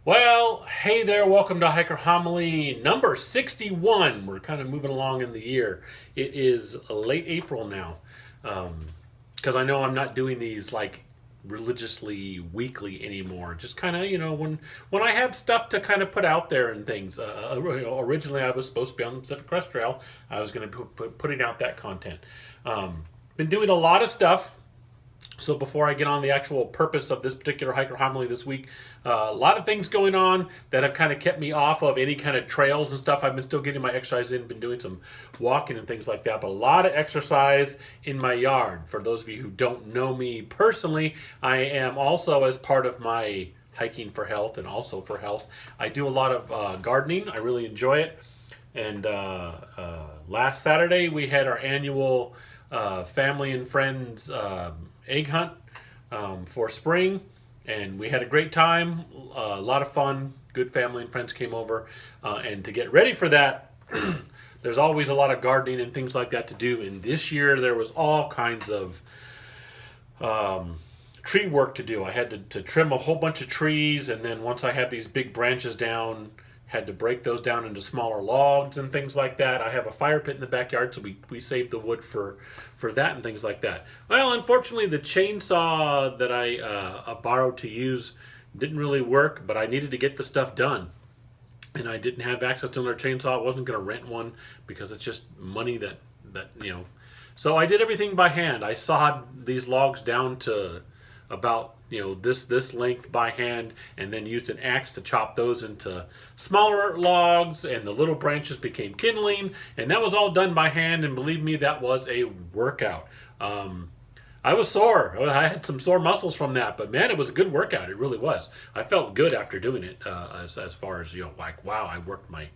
Well, hey there, welcome to Hiker Homily number 61. We're kind of moving along in the year. It is late April now. Because I know I'm not doing these like religiously weekly anymore. Just kind of, when I have stuff to kind of put out there and things. Originally, I was supposed to be on the Pacific Crest Trail. I was going to be putting out that content. Been doing a lot of stuff. So before I get on the actual purpose of this particular hiker homily this week, a lot of things going on that have kind of kept me off of any kind of trails and stuff. I've been still getting my exercise in, been doing some walking and things like that, but a lot of exercise in my yard. For those of you who don't know me personally, I am also, as part of my hiking for health and also for health, I do a lot of gardening. I really enjoy it. And last Saturday we had our annual family and friends egg hunt for spring, and we had a great time, a lot of fun. Good family and friends came over, and to get ready for that, there's always a lot of gardening and things like that to do. And this year there was all kinds of tree work to do. I had to trim a whole bunch of trees, and then once I had these big branches down, had to break those down into smaller logs and things like that. I have a fire pit in the backyard, so we saved the wood for that and things like that. Well, unfortunately, the chainsaw that I borrowed to use didn't really work, but I needed to get the stuff done. And I didn't have access to another chainsaw. I wasn't going to rent one because it's just money that. So I did everything by hand. I sawed these logs down to about this length by hand, and then used an axe to chop those into smaller logs, and the little branches became kindling, and that was all done by hand. And believe me, that was a workout. I was sore. I had some sore muscles from that, but man, it was a good workout. It really was. I felt good after doing it, as far as like, wow, I worked my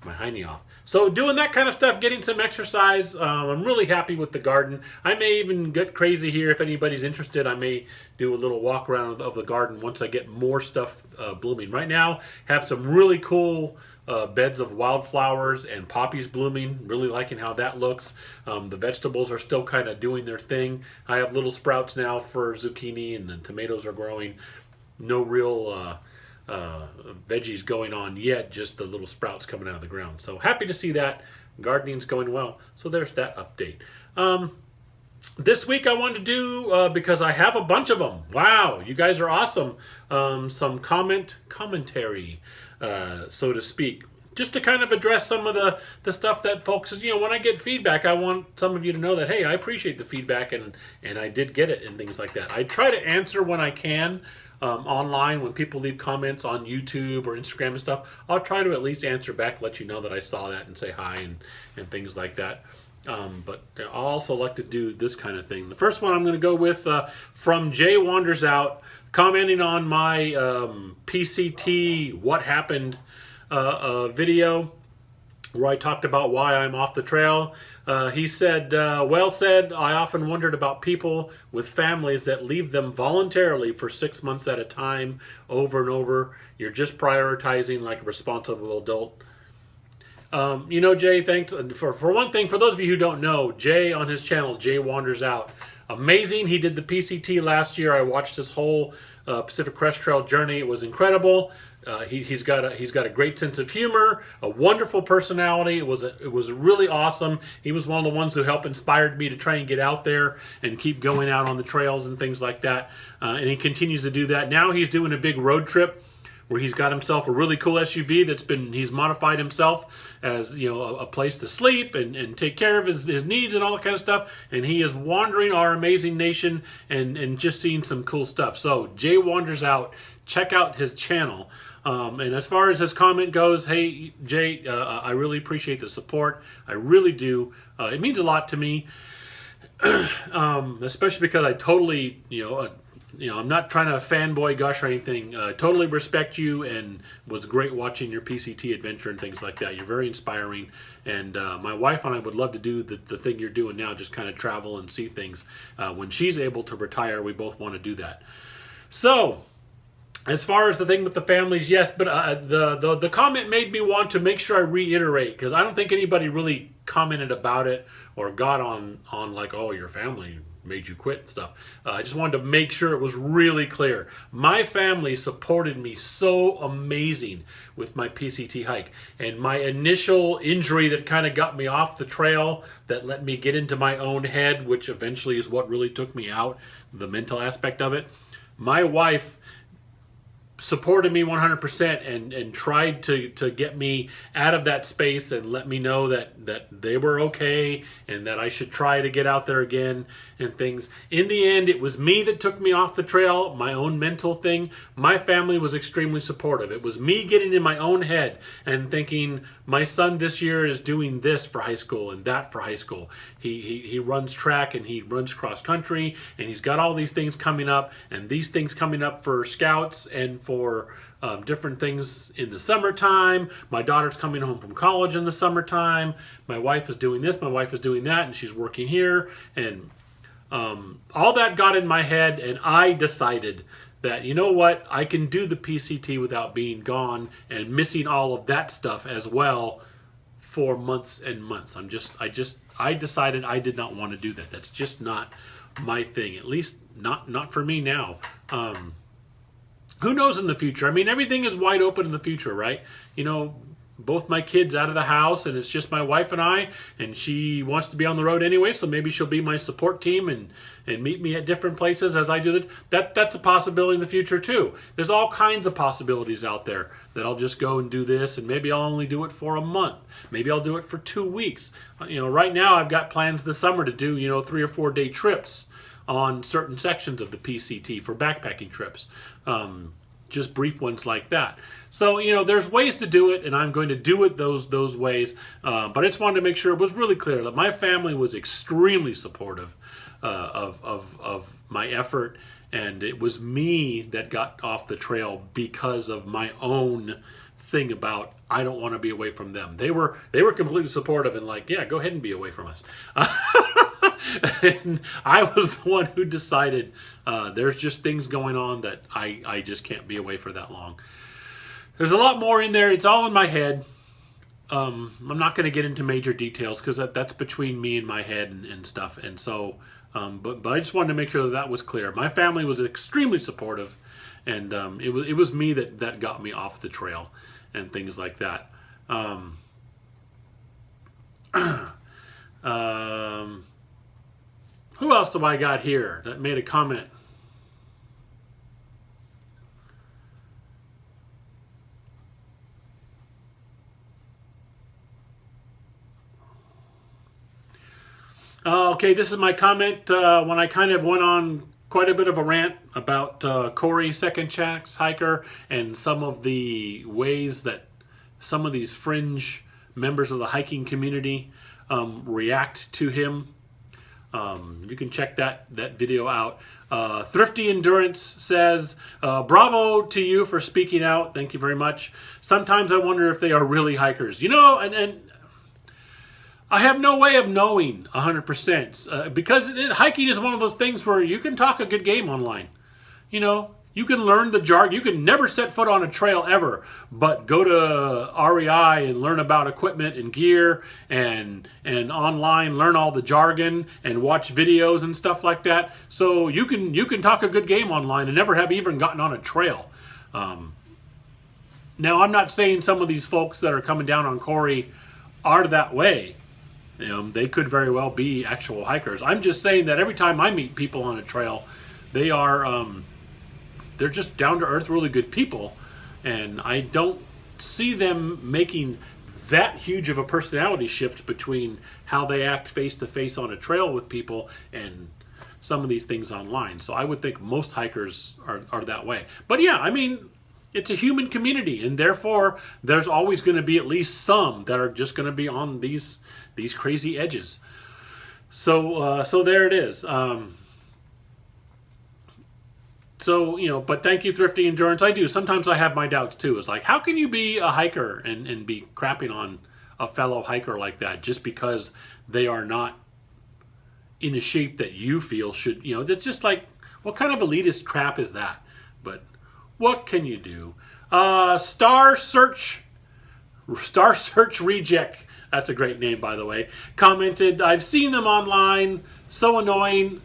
hiney off. So doing that kind of stuff, getting some exercise. I'm really happy with the garden. I may even get crazy here if anybody's interested. I may do a little walk around of the garden once I get more stuff blooming. Right now, have some really cool beds of wildflowers and poppies blooming. Really liking how that looks. The vegetables are still kind of doing their thing. I have little sprouts now for zucchini, and the tomatoes are growing. No real veggies going on yet, just the little sprouts coming out of the ground. So happy to see that. Gardening's going well. So there's that update. This week I wanted to do, because I have a bunch of them. Wow, you guys are awesome. Some commentary, so to speak. Just to kind of address some of the stuff that folks, when I get feedback, I want some of you to know that, hey, I appreciate the feedback, and I did get it and things like that. I try to answer when I can. Online, when people leave comments on YouTube or Instagram and stuff, I'll try to at least answer back, let you know that I saw that and say hi and things like that. But I also like to do this kind of thing. The first one I'm going to go with from Jay Wanders Out, commenting on my PCT What Happened video, where I talked about why I'm off the trail. He said, well said, I often wondered about people with families that leave them voluntarily for 6 months at a time, over and over. You're just prioritizing like a responsible adult. Jay, thanks. For one thing, for those of you who don't know, Jay on his channel, Jay Wanders Out, amazing. He did the PCT last year. I watched his whole Pacific Crest Trail journey. It was incredible. He's got a great sense of humor, a wonderful personality. It was really awesome. He was one of the ones who helped inspired me to try and get out there and keep going out on the trails and things like that. And he continues to do that. Now he's doing a big road trip where he's got himself a really cool SUV he's modified himself as a place to sleep and take care of his needs and all that kind of stuff. And he is wandering our amazing nation and just seeing some cool stuff. So Jay Wanders Out. Check out his channel. And as far as his comment goes, hey, Jay, I really appreciate the support. I really do. It means a lot to me, especially because I totally, I'm not trying to fanboy gush or anything. Totally respect you, and was great watching your PCT adventure and things like that. You're very inspiring. And my wife and I would love to do the thing you're doing now, just kind of travel and see things. When she's able to retire, we both want to do that. So, as far as the thing with the families, yes, but the comment made me want to make sure I reiterate, because I don't think anybody really commented about it or got on like, oh, your family made you quit and stuff. I just wanted to make sure it was really clear. My family supported me so amazing with my PCT hike. And my initial injury that kind of got me off the trail, that let me get into my own head, which eventually is what really took me out, the mental aspect of it. My wife supported me 100% and tried to get me out of that space and let me know that they were okay and that I should try to get out there again and things. In the end, it was me that took me off the trail, my own mental thing. My family was extremely supportive. It was me getting in my own head and thinking, my son this year is doing this for high school and that for high school. He runs track and he runs cross country and he's got all these things coming up and these things coming up for scouts and for different things in the summertime. My daughter's coming home from college in the summertime. My wife is doing this, my wife is doing that, and she's working here. And all that got in my head, and I decided that, you know what, I can do the PCT without being gone and missing all of that stuff as well for months and months. I decided I did not want to do that. That's just not my thing, at least not for me now. Who knows in the future? I mean, everything is wide open in the future, right? You know, both my kids out of the house and it's just my wife and I, and she wants to be on the road anyway, so maybe she'll be my support team and meet me at different places as I do that. That's a possibility in the future too. There's all kinds of possibilities out there that I'll just go and do this, and maybe I'll only do it for a month. Maybe I'll do it for 2 weeks. You know, right now I've got plans this summer to do, 3 or 4 day trips on certain sections of the PCT for backpacking trips. Just brief ones like that. So, there's ways to do it, and I'm going to do it those ways. But I just wanted to make sure it was really clear that my family was extremely supportive of my effort, and it was me that got off the trail because of my own thing about I don't want to be away from them. They were completely supportive and like, yeah, go ahead and be away from us. And I was the one who decided there's just things going on that I just can't be away for that long. There's a lot more in there. It's all in my head. I'm not going to get into major details because that's between me and my head and stuff. And so, but I just wanted to make sure that was clear. My family was extremely supportive, and it was me that got me off the trail and things like that. Who else do I got here that made a comment? Okay, this is my comment when I kind of went on quite a bit of a rant about Corey, Second Chance Hiker, and some of the ways that some of these fringe members of the hiking community react to him. You can check that video out. Thrifty Endurance says, bravo to you for speaking out. Thank you very much. Sometimes I wonder if they are really hikers. And I have no way of knowing 100% because hiking is one of those things where you can talk a good game online. You can learn the jargon. You can never set foot on a trail ever, but go to REI and learn about equipment and gear and online learn all the jargon and watch videos and stuff like that. So you can talk a good game online and never have even gotten on a trail. Now, I'm not saying some of these folks that are coming down on Corey are that way. They could very well be actual hikers. I'm just saying that every time I meet people on a trail, they are they're just down to earth, really good people, and I don't see them making that huge of a personality shift between how they act face to face on a trail with people and some of these things online. So I would think most hikers are that way. But yeah, I mean, it's a human community, and therefore there's always going to be at least some that are just going to be on these crazy edges. So there it is. But thank you, Thrifty Endurance. I do. Sometimes I have my doubts too. It's like, how can you be a hiker and be crapping on a fellow hiker like that just because they are not in a shape that you feel should, that's just like, what kind of elitist crap is that? But what can you do? Star Search Reject that's a great name, by the way, commented, I've seen them online, so annoying.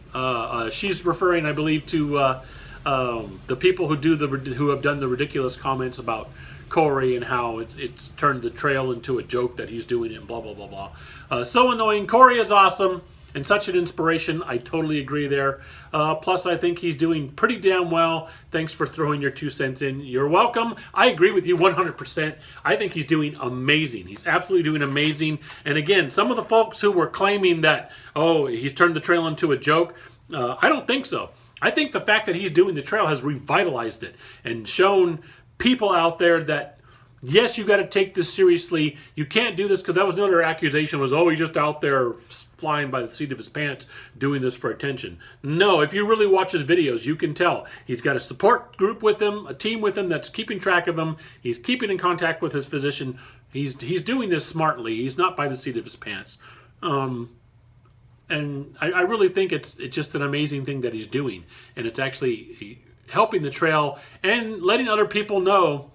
She's referring, I believe, to the people who have done the ridiculous comments about Corey and how it's turned the trail into a joke that he's doing it and blah, blah, blah, blah. So annoying. Corey is awesome and such an inspiration. I totally agree there. Plus, I think he's doing pretty damn well. Thanks for throwing your 2 cents in. You're welcome. I agree with you 100%. I think he's doing amazing. He's absolutely doing amazing. And again, some of the folks who were claiming that, oh, he's turned the trail into a joke, I don't think so. I think the fact that he's doing the trail has revitalized it and shown people out there that, yes, you got to take this seriously. You can't do this, because that was another accusation was, oh, he's just out there flying by the seat of his pants doing this for attention. No, if you really watch his videos, you can tell. He's got a support group with him, a team with him that's keeping track of him. He's keeping in contact with his physician. He's doing this smartly. He's not by the seat of his pants. And I really think it's just an amazing thing that he's doing. And it's actually helping the trail and letting other people know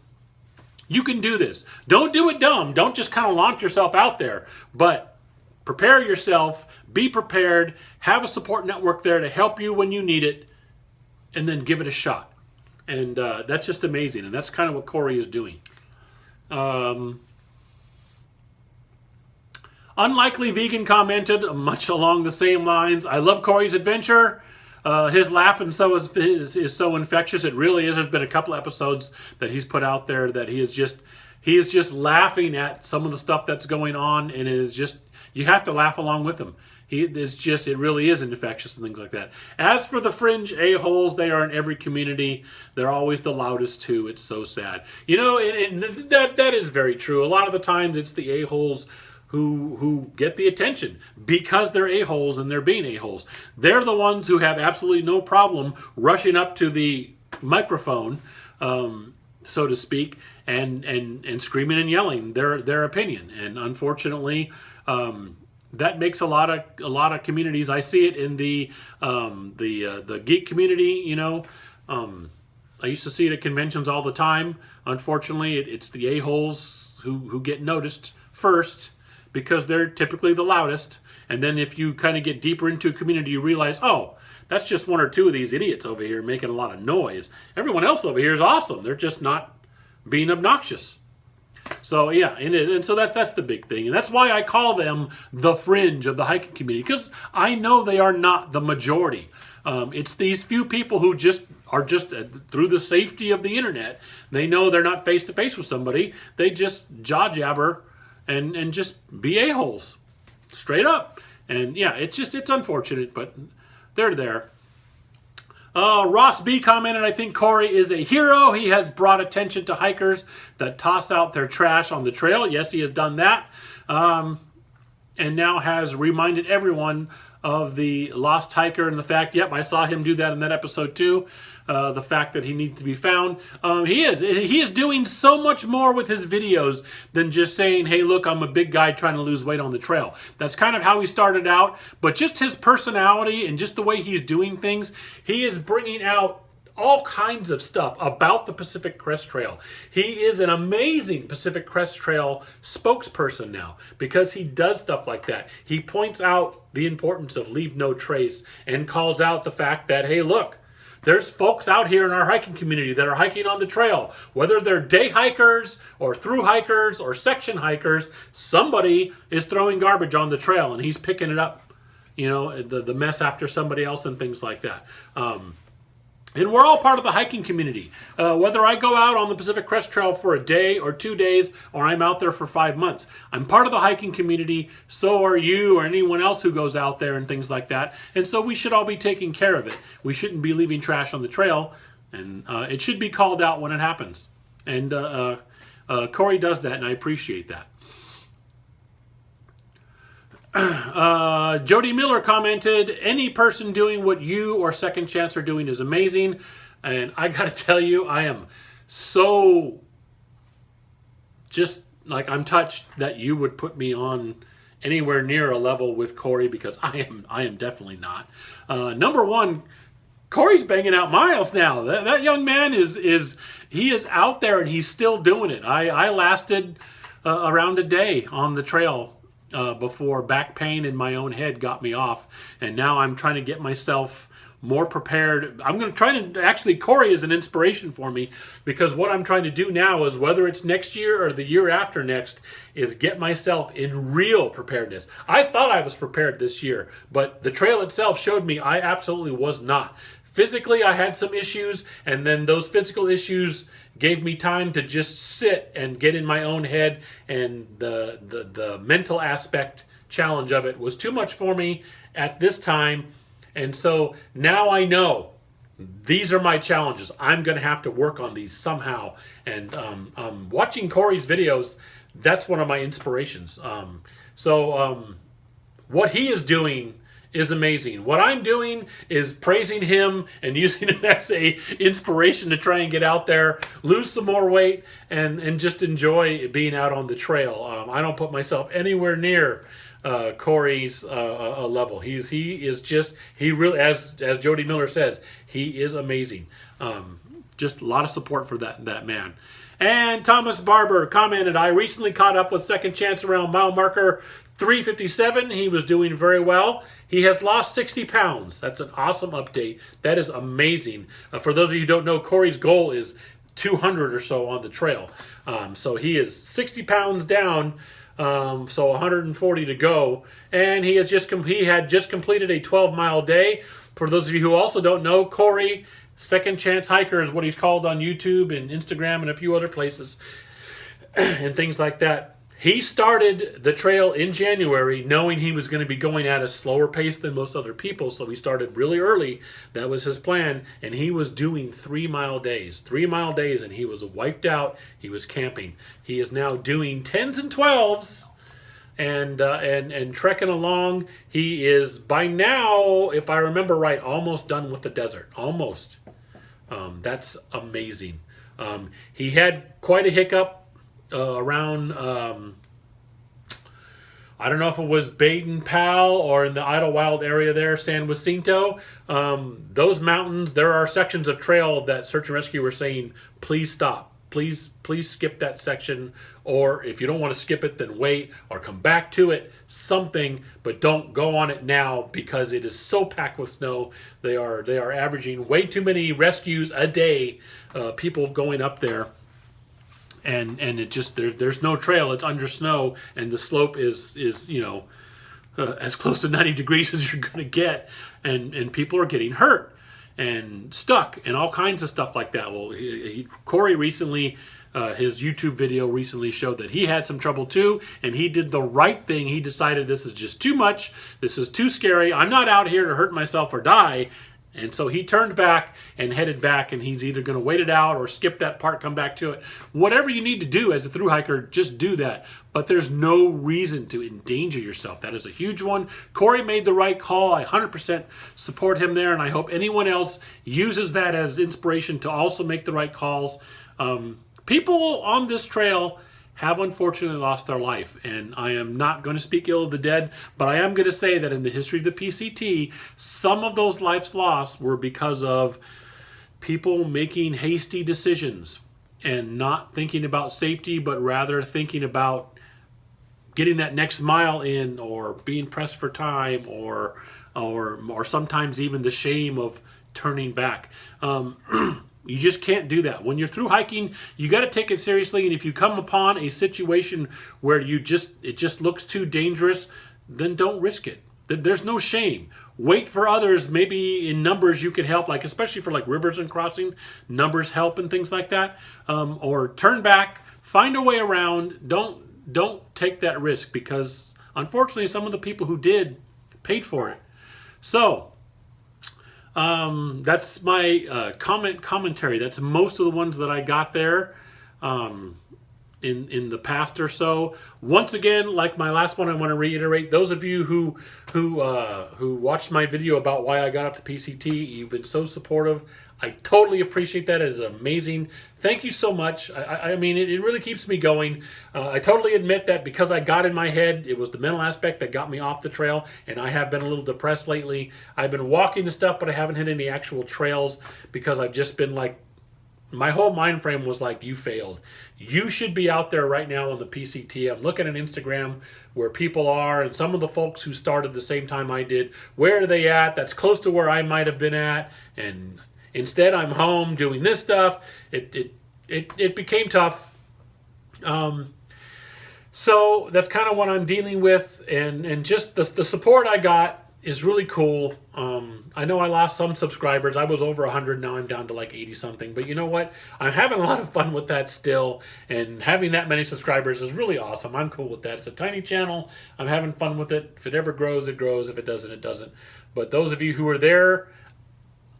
you can do this. Don't do it dumb. Don't just kind of launch yourself out there. But prepare yourself. Be prepared. Have a support network there to help you when you need it. And then give it a shot. And that's just amazing. And that's kind of what Corey is doing. Unlikely Vegan commented much along the same lines. I love Corey's adventure. His laugh and so is so infectious. It really is. There's been a couple episodes that he's put out there that he is just laughing at some of the stuff that's going on, and it is just, you have to laugh along with him. It really is infectious and things like that. As for the fringe a-holes, they are in every community. They're always the loudest too. It's so sad. You know, that is very true. A lot of the times it's the a-holes who get the attention because they're a-holes and they're being a-holes. They're the ones who have absolutely no problem rushing up to the microphone, so to speak, and screaming and yelling their opinion. And unfortunately, that makes a lot of communities. I see it in the geek community. You know, I used to see it at conventions all the time. Unfortunately, it's the a-holes who get noticed first, because they're typically the loudest. And then if you kind of get deeper into a community, you realize, oh, that's just 1 or 2 of these idiots over here making a lot of noise. Everyone else over here is awesome. They're just not being obnoxious. So yeah, and so that's the big thing. And that's why I call them the fringe of the hiking community, because I know they are not the majority. It's these few people who are just through the safety of the internet. They know they're not face to face with somebody. They just jaw jabber and just be a-holes, straight up. And yeah, it's unfortunate, but they're there. Ross B commented, I think Corey is a hero. He has brought attention to hikers that toss out their trash on the trail. Yes, he has done that. And now has reminded everyone of the lost hiker and the fact, yep, I saw him do that in that episode too. The fact that he needs to be found. He is doing so much more with his videos than just saying, hey, look, I'm a big guy trying to lose weight on the trail. That's kind of how he started out, but just his personality and just the way he's doing things, he is bringing out all kinds of stuff about the Pacific Crest Trail. He is an amazing Pacific Crest Trail spokesperson now, because he does stuff like that. He points out the importance of leave no trace and calls out the fact that, hey, look, there's folks out here in our hiking community that are hiking on the trail. Whether they're day hikers or through hikers or section hikers, somebody is throwing garbage on the trail and he's picking it up. You know, the mess after somebody else and things like that. And we're all part of the hiking community. Whether I go out on the Pacific Crest Trail for a day or 2 days, or I'm out there for 5 months, I'm part of the hiking community. So are you or anyone else who goes out there and things like that. And so we should all be taking care of it. We shouldn't be leaving trash on the trail, and it should be called out when it happens. And Corey does that, and I appreciate that. Jody Miller commented, any person doing what you or Second Chance are doing is amazing. And I gotta tell you, I am so just like, I'm touched that you would put me on anywhere near a level with Corey, because I am definitely not. Number one, Corey's banging out miles now. That young man is out there and he's still doing it. I lasted around a day on the trail before back pain in my own head got me off. And now I'm trying to get myself more prepared. I'm going to try to, actually, Corey is an inspiration for me, because what I'm trying to do now is, whether it's next year or the year after next, is get myself in real preparedness. I thought I was prepared this year, but the trail itself showed me I absolutely was not. Physically, I had some issues, and then those physical issues gave me time to just sit and get in my own head, and the mental aspect challenge of it was too much for me at this time. And so now I know these are my challenges. I'm going to have to work on these somehow. And watching Corey's videos, that's one of my inspirations. What he is doing is amazing. What I'm doing is praising him and using him as a inspiration to try and get out there, lose some more weight, and just enjoy being out on the trail. I don't put myself anywhere near Corey's level. He really, as Jody Miller says, he is amazing. Just a lot of support for that man. And Thomas Barber commented, I recently caught up with Second Chance around mile marker 357. He was doing very well. He has lost 60 pounds. That's an awesome update. That is amazing. For those of you who don't know, Corey's goal is 200 or so on the trail. So he is 60 pounds down. So 140 to go, and he had just completed a 12-mile day. For those of you who also don't know, Corey, Second Chance Hiker is what he's called on YouTube and Instagram and a few other places and things like that. He started the trail in January knowing he was going to be going at a slower pace than most other people, so he started really early. That was his plan, and he was doing 3-mile days. 3-mile days, and he was wiped out. He was camping. He is now doing 10s and 12s and trekking along. He is, by now, if I remember right, almost done with the desert. Almost. That's amazing. He had quite a hiccup around, I don't know if it was Baden Powell or in the Idlewild area there, San Jacinto. Those mountains, there are sections of trail that Search and Rescue were saying, please stop. Please skip that section. Or if you don't want to skip it, then wait or come back to it, something, but don't go on it now because it is so packed with snow. They are averaging way too many rescues a day, people going up there. And it just, there's no trail. It's under snow, and the slope is as close to 90 degrees as you're going to get, and people are getting hurt and stuck and all kinds of stuff like that. Well, Corey recently, his YouTube video recently showed that he had some trouble too, and he did the right thing. He decided this is just too much. This is too scary. I'm not out here to hurt myself or die. And so he turned back and headed back, and he's either going to wait it out or skip that part, come back to it. Whatever you need to do as a thru hiker, just do that. But there's no reason to endanger yourself. That is a huge one. Corey made the right call. I 100% support him there, and I hope anyone else uses that as inspiration to also make the right calls. People on this trail have unfortunately lost their life, and I am not going to speak ill of the dead, but I am going to say that in the history of the PCT, some of those lives lost were because of people making hasty decisions and not thinking about safety, but rather thinking about getting that next mile in, or being pressed for time, or sometimes even the shame of turning back. You just can't do that. When you're through hiking, you got to take it seriously. And if you come upon a situation where it just looks too dangerous, then don't risk it. There's no shame. Wait for others. Maybe in numbers you can help, like especially for like rivers and crossing, numbers help and things like that. Or turn back, find a way around. Don't take that risk, because unfortunately some of the people who did paid for it. So that's my commentary. That's most of the ones that I got there in the past or so. Once again, like my last one, I want to reiterate, those of you who watched my video about why I got up to PCT, you've been so supportive. I totally appreciate that. It is amazing. Thank you so much. I mean, it really keeps me going. I totally admit that because I got in my head, it was the mental aspect that got me off the trail, and I have been a little depressed lately. I've been walking and stuff, but I haven't hit any actual trails because I've just been like my whole mind frame was like, you failed. You should be out there right now on the PCT. I'm looking at Instagram where people are, and some of the folks who started the same time I did, where are they at? That's close to where I might have been at. And instead, I'm home doing this stuff. It became tough. So that's kind of what I'm dealing with, and just the support I got is really cool. I know I lost some subscribers. I was over 100, now I'm down to like 80 something. But you know what? I'm having a lot of fun with that still, and having that many subscribers is really awesome. I'm cool with that. It's a tiny channel. I'm having fun with it. If it ever grows, it grows. If it doesn't, it doesn't. But those of you who are there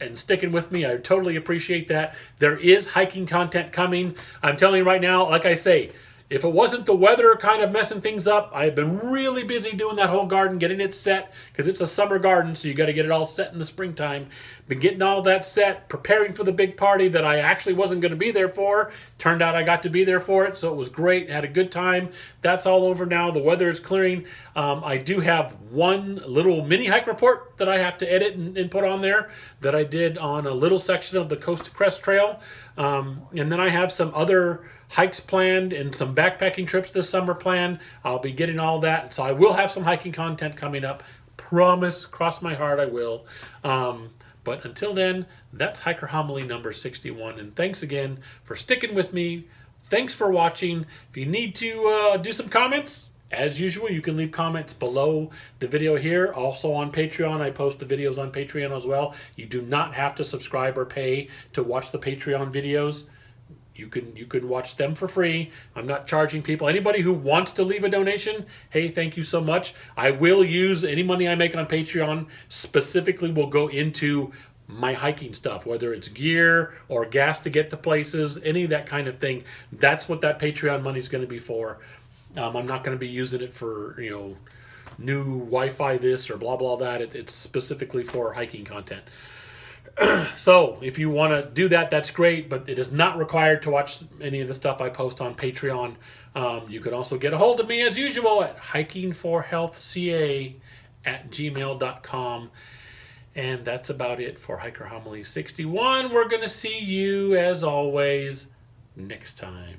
and sticking with me, I totally appreciate that. There is hiking content coming. I'm telling you right now, like I say, if it wasn't the weather kind of messing things up, I've been really busy doing that whole garden, getting it set, because it's a summer garden, so you got to get it all set in the springtime. Been getting all that set, preparing for the big party that I actually wasn't going to be there for. Turned out I got to be there for it, so it was great. Had a good time. That's all over now. The weather is clearing. I do have one little mini hike report that I have to edit and put on there that I did on a little section of the Coast to Crest Trail. And then I have some other hikes planned and some backpacking trips this summer planned. I'll be getting all that. So I will have some hiking content coming up. Promise, cross my heart, I will. But until then, that's Hiker Homily number 61. And thanks again for sticking with me. Thanks for watching. If you need to do some comments, as usual, you can leave comments below the video here. Also on Patreon, I post the videos on Patreon as well. You do not have to subscribe or pay to watch the Patreon videos. You can watch them for free. I'm not charging people. Anybody who wants to leave a donation, hey, thank you so much. I will use any money I make on Patreon, specifically will go into my hiking stuff, whether it's gear or gas to get to places, any of that kind of thing. That's what that Patreon money is going to be for. I'm not going to be using it for, new Wi-Fi this or blah, blah, that. It's specifically for hiking content. So if you want to do that, that's great, but it is not required to watch any of the stuff I post on Patreon. You can also get a hold of me as usual at hikingforhealthca@gmail.com. And that's about it for Hiker Homily 61. We're going to see you, as always, next time.